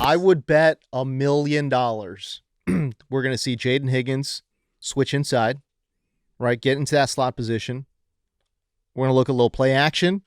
I would bet $1 million we're going to see Jayden Higgins switch inside, right? Get into that slot position. We're going to look at a little play action.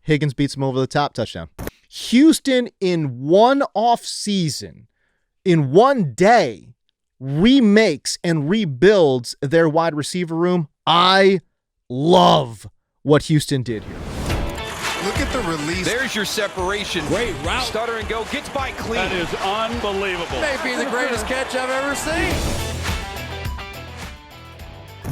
Higgins beats him over the top, touchdown. Houston in one off season, in one day, remakes and rebuilds their wide receiver room. I love what Houston did here. Look at the release. There's your separation. Great route. Stutter and go. Gets by clean. That is unbelievable. Maybe the greatest catch I've ever seen.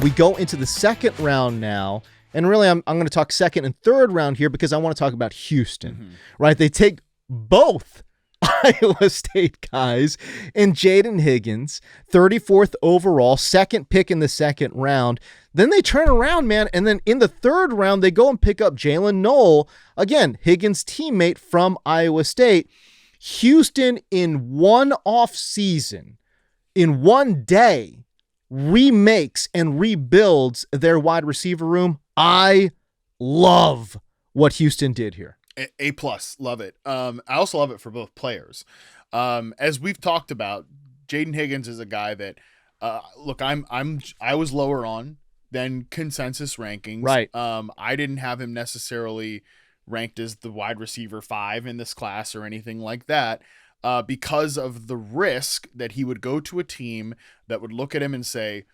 We go into the second round now, and really I'm going to talk second and third round here because I want to talk about Houston, right? They take both Iowa State guys and Jayden Higgins, 34th overall, second pick in the second round. Then they turn around, man, and then in the third round, they go and pick up Jaylin Noel, again, Higgins' teammate from Iowa State. Houston in one off season, in one day, remakes and rebuilds their wide receiver room. I love what Houston did here. A plus, love it. I also love it for both players. As we've talked about, Jayden Higgins is a guy that, look, I was lower on than consensus rankings. Right. I didn't have him necessarily ranked as the wide receiver 5 in this class or anything like that, because of the risk that he would go to a team that would look at him and say,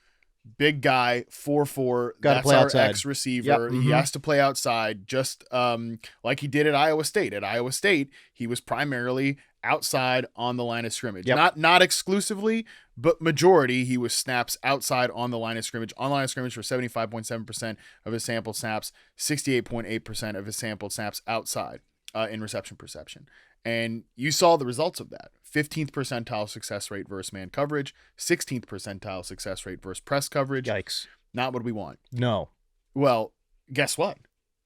big guy, 4'4", that's our X receiver. Yep. He has to play outside, just like he did at Iowa State. At Iowa State, he was primarily outside on the line of scrimmage. Yep. Not exclusively, but majority, he was snaps outside on the line of scrimmage. On the line of scrimmage for 75.7% of his sample snaps, 68.8% of his sample snaps outside in reception perception. And you saw the results of that. 15th percentile success rate versus man coverage, 16th percentile success rate versus press coverage. Yikes. Not what we want. No. Well, guess what?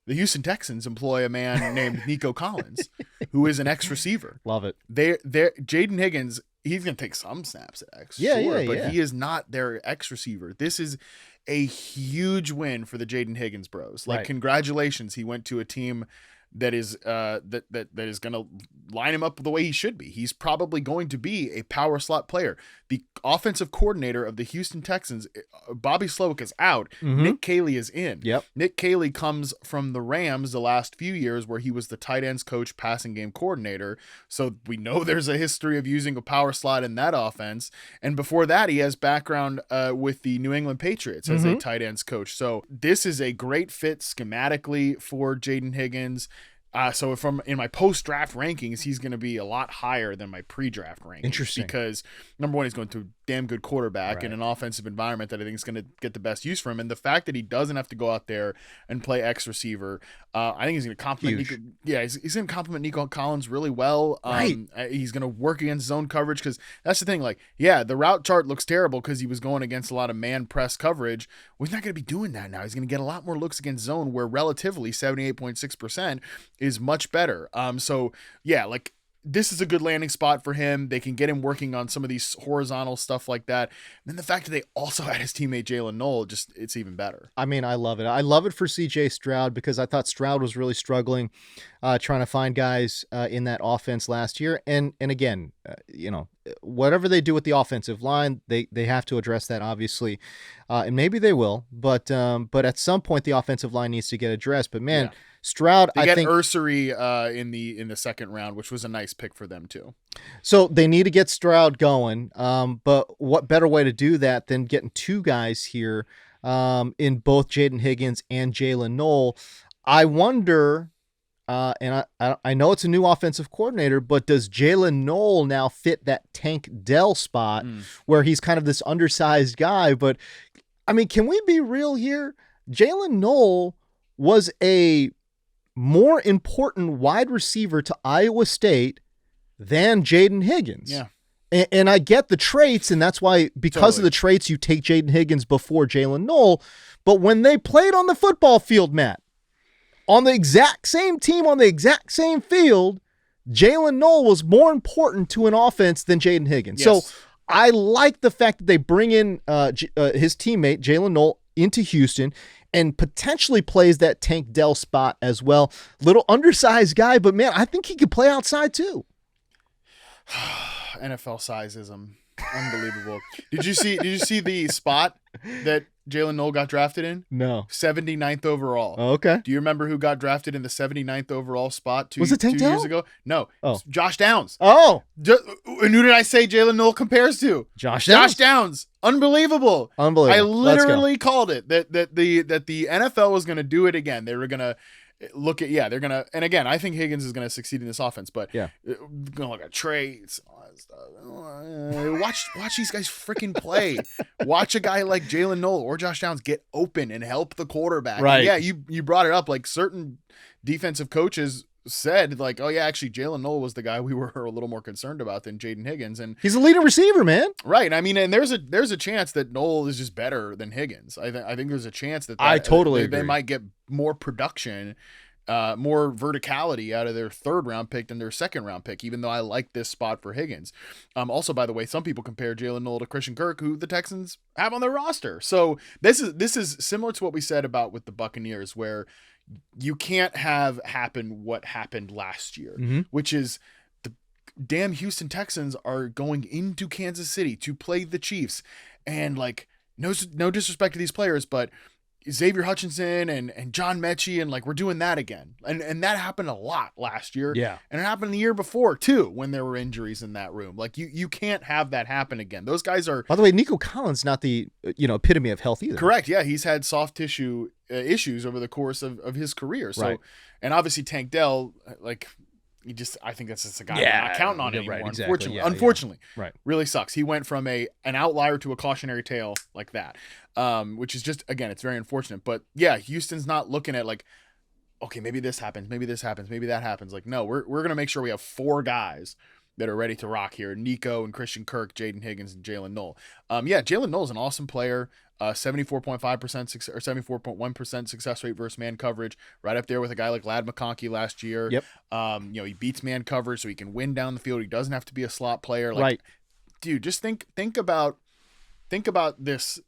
The Houston Texans employ a man named Nico Collins, who is an X receiver. Love it. Jayden Higgins, he's going to take some snaps at X. But he is not their X receiver. This is a huge win for the Jayden Higgins bros. Like, congratulations. He went to a team that is that is going to line him up the way he should be. He's probably going to be a power slot player. The offensive coordinator of the Houston Texans, Bobby Slowick, is out. Nick Caley is in. Yep. Nick Caley comes from the Rams the last few years, where he was the tight ends coach, passing game coordinator. So we know there's a history of using a power slot in that offense. And before that, he has background with the New England Patriots as a tight ends coach. So this is a great fit schematically for Jayden Higgins. So in my post-draft rankings, he's going to be a lot higher than my pre-draft rankings. Interesting. Because, number one, he's going to a damn good quarterback in an offensive environment that I think is going to get the best use from him. And the fact that he doesn't have to go out there and play X receiver, I think he's going to complement Nico. Yeah, he's going to complement Nico Collins really well. He's going to work against zone coverage, because that's the thing. Like, yeah, the route chart looks terrible because he was going against a lot of man press coverage. Well, he's not going to be doing that now. He's going to get a lot more looks against zone, where relatively 78.6% is much better. So yeah, like, this is a good landing spot for him. They can get him working on some of these horizontal stuff like that. And then the fact that they also had his teammate Jaylin Noel, it's even better. I mean, I love it. I love it for CJ Stroud, because I thought Stroud was really struggling trying to find guys in that offense last year. And again, whatever they do with the offensive line, they have to address that, obviously. And maybe they will, but at some point the offensive line needs to get addressed. But man, Stroud, I think Ursery in the second round, which was a nice pick for them too. So they need to get Stroud going. But what better way to do that than getting two guys here in both Jayden Higgins and Jaylin Noel? I wonder, and I know it's a new offensive coordinator, but does Jaylin Noel now fit that Tank Dell spot where he's kind of this undersized guy? But I mean, can we be real here? Jaylin Noel was a more important wide receiver to Iowa State than Jayden Higgins. Yeah. And I get the traits, and that's why, because of the traits, you take Jayden Higgins before Jaylin Noel. But when they played on the football field, Matt, on the exact same team, on the exact same field, Jaylin Noel was more important to an offense than Jayden Higgins. Yes. So I like the fact that they bring in his teammate, Jaylin Noel, into Houston, and potentially plays that Tank Dell spot as well. Little undersized guy, but man, I think he could play outside too. NFL sizeism. Unbelievable. Did you see the spot that Jaylin Noel got drafted in? No. 79th overall. Oh, okay. Do you remember who got drafted in the 79th overall spot Was it Tank 2 Dell? years ago? No. Oh. Josh Downs. Oh, And who did I say Jaylin Noel compares to? Josh Josh Downs. Downs. Unbelievable. Unbelievable. I Let's go. literally called it that the NFL was going to do it again. They were going to look at they're going to, and again, I think Higgins is going to succeed in this offense, but Yeah. going to look at trades, all that stuff. Watch these guys freaking play. Watch a guy like Jaylin Noel or Josh Downs get open and help the quarterback. Right. And yeah, you brought it up, like certain defensive coaches said, like, oh yeah, actually Jaylin Noel was the guy we were a little more concerned about than Jayden Higgins. And He's a leading receiver, man. right. I mean, and there's a chance that Noel is just better than Higgins. I think there's a chance that I totally they agree. might get more production, more verticality out of their 3rd round pick than their 2nd round pick, even though I like this spot for Higgins. Also, by the way, some people compare Jaylin Noel to Christian Kirk, who the Texans have on their roster. So this is similar to what we said about with the Buccaneers, where you can't have happen what happened last year, which is the damn Houston Texans are going into Kansas City to play the Chiefs. And like, no disrespect to these players, but Xavier Hutchinson and John Mechie, and like, we're doing that again. And that happened a lot last year. Yeah. And it happened the year before too, when there were injuries in that room. Like you can't have that happen again. Those guys are, By the way, Nico Collins not the epitome of health either. correct. Yeah. He's had soft tissue issues over the course of his career. So, Right. and obviously Tank Dell, like, I think that's just a guy we're not counting on anymore. Right, exactly. Unfortunately, Yeah, unfortunately, Right. really sucks. He went from an outlier to a cautionary tale like that, which is just, again, it's very unfortunate. But yeah, Houston's not looking at like, okay, maybe this happens, maybe that happens. Like, no, we're gonna make sure we have 4 guys that are ready to rock here: Nico and Christian Kirk, Jayden Higgins, and Jaylin Noel. Jaylin Noel is an awesome player. 74.5% or 74.1% success rate versus man coverage, right up there with a guy like Ladd McConkey last year. Yep. He beats man coverage, so he can win down the field. He doesn't have to be a slot player. Like, Right. dude, just think about this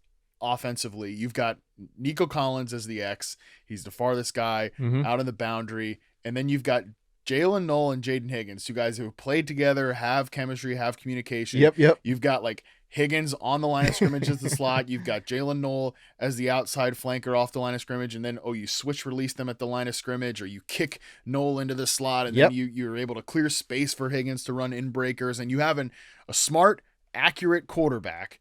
offensively. You've got Nico Collins as the X. He's the farthest guy out on the boundary, and then you've got Jaylin Noel and Jayden Higgins, 2 guys who have played together, have chemistry, have communication. Yep. You've got like Higgins on the line of scrimmage as the slot. You've got Jaylin Noel as the outside flanker off the line of scrimmage, and then you switch release them at the line of scrimmage, or you kick Noel into the slot, and then you're able to clear space for Higgins to run in breakers, and you have a smart, accurate quarterback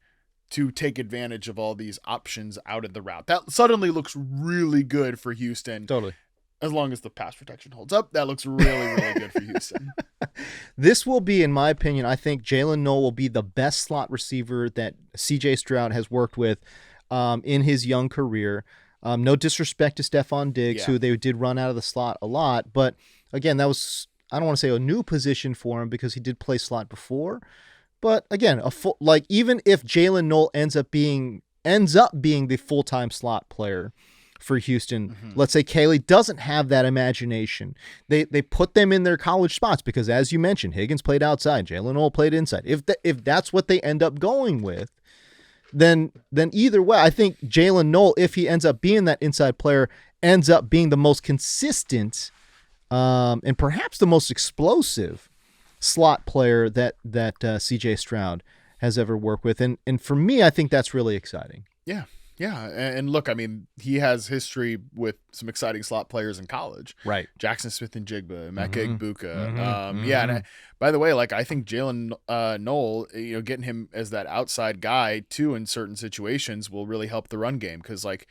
to take advantage of all these options out of the route. That suddenly looks really good for Houston. Totally. As long as the pass protection holds up, that looks really, really good for Houston. This will be, in my opinion, I think Jaylin Noel will be the best slot receiver that C.J. Stroud has worked with in his young career. No disrespect to Stephon Diggs, who they did run out of the slot a lot. But again, that was, I don't want to say a new position for him because he did play slot before. But again, even if Jaylin Noel ends up being the full-time slot player for Houston, let's say Caley doesn't have that imagination. They put them in their college spots because, as you mentioned, Higgins played outside, Jaylin Noel played inside. If that's what they end up going with, then either way, I think Jaylin Noel, if he ends up being that inside player, ends up being the most consistent and perhaps the most explosive slot player that CJ Stroud has ever worked with. And for me, I think that's really exciting. Yeah. Yeah. And look, I mean, he has history with some exciting slot players in college. Right. Jackson Smith-Njigba, Emeka Egbuka. Yeah. And by the way, like, I think Jaylin Noel, getting him as that outside guy too in certain situations will really help the run game. Cause like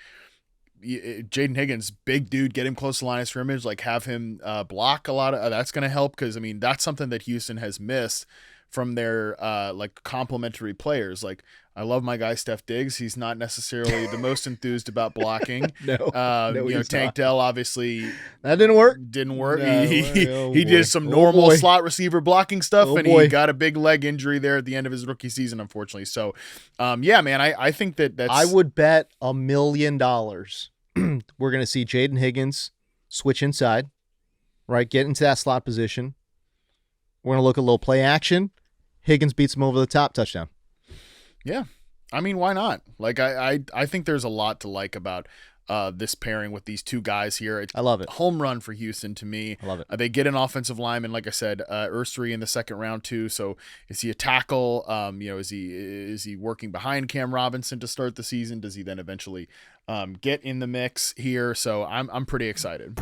Jayden Higgins, big dude, get him close to the line of scrimmage, like have him block a lot of that's going to help. Cause I mean, that's something that Houston has missed from their like complementary players. Like, I love my guy Steph Diggs. He's not necessarily the most enthused about blocking. No, Tank Dell obviously that didn't work. No, he did some normal slot receiver blocking stuff, he got a big leg injury there at the end of his rookie season, unfortunately. So, yeah, man, I think that's. I would bet $1 million we're going to see Jayden Higgins switch inside, right? Get into that slot position. We're going to look at a little play action. Higgins beats him over the top, touchdown. Yeah. I mean, why not? Like, I think there's a lot to like about this pairing with these two guys here. It's I love it. Home run for Houston to me. I love it. They get an offensive lineman, like I said, Ursery in the second round too. So is he a tackle? Is he working behind Cam Robinson to start the season? Does he then eventually get in the mix here? So I'm pretty excited.